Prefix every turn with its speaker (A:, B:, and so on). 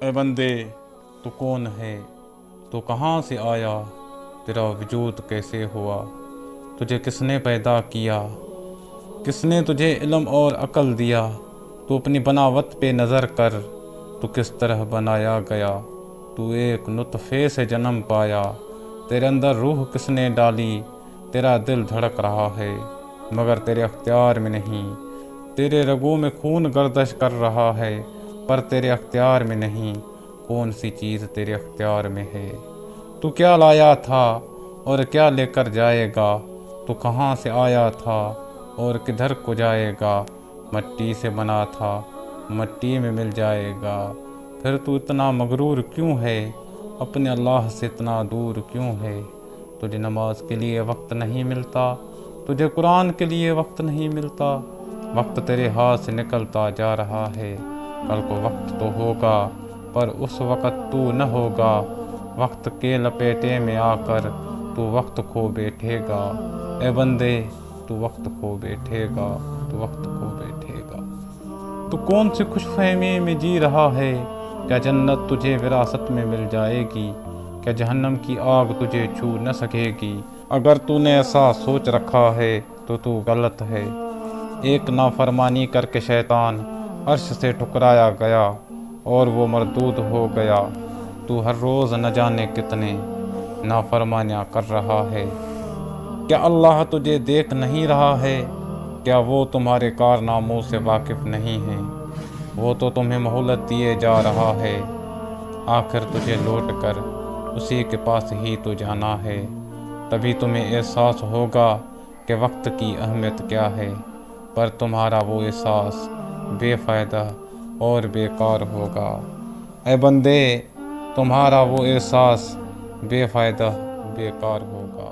A: اے بندے تو کون ہے، تو کہاں سے آیا، تیرا وجود کیسے ہوا، تجھے کس نے پیدا کیا، کس نے تجھے علم اور عقل دیا، تو اپنی بناوٹ پہ نظر کر، تو کس طرح بنایا گیا، تو ایک نطفے سے جنم پایا، تیرے اندر روح کس نے ڈالی، تیرا دل دھڑک رہا ہے مگر تیرے اختیار میں نہیں، تیرے رگوں میں خون گردش کر رہا ہے پر تیرے اختیار میں نہیں، کون سی چیز تیرے اختیار میں ہے، تو کیا لایا تھا اور کیا لے کر جائے گا، تو کہاں سے آیا تھا اور کدھر کو جائے گا، مٹی سے بنا تھا مٹی میں مل جائے گا، پھر تو اتنا مغرور کیوں ہے، اپنے اللہ سے اتنا دور کیوں ہے، تجھے نماز کے لیے وقت نہیں ملتا، تجھے قرآن کے لیے وقت نہیں ملتا، وقت تیرے ہاتھ سے نکلتا جا رہا ہے، کل کو وقت تو ہوگا پر اس وقت تو نہ ہوگا، وقت کے لپیٹے میں آ کر تو وقت کھو بیٹھے گا، اے بندے تو وقت کھو بیٹھے گا، تو وقت کھو بیٹھے گا، تو کون سی خوش فہمی میں جی رہا ہے، کیا جنت تجھے وراثت میں مل جائے گی، کیا جہنم کی آگ تجھے چھو نہ سکے گی، اگر تو نے ایسا سوچ رکھا ہے تو غلط ہے، ایک نافرمانی کر کے شیطان عرش سے ٹھکرایا گیا اور وہ مردود ہو گیا، تو ہر روز نہ جانے کتنے نافرمانیاں کر رہا ہے، کیا اللہ تجھے دیکھ نہیں رہا ہے، کیا وہ تمہارے کارناموں سے واقف نہیں ہے، وہ تو تمہیں مہلت دیے جا رہا ہے، آخر تجھے لوٹ کر اسی کے پاس ہی تو جانا ہے، تبھی تمہیں احساس ہوگا کہ وقت کی اہمیت کیا ہے، پر تمہارا وہ احساس بے فائدہ اور بیکار ہوگا، اے بندے تمہارا وہ احساس بے فائدہ بیکار ہوگا۔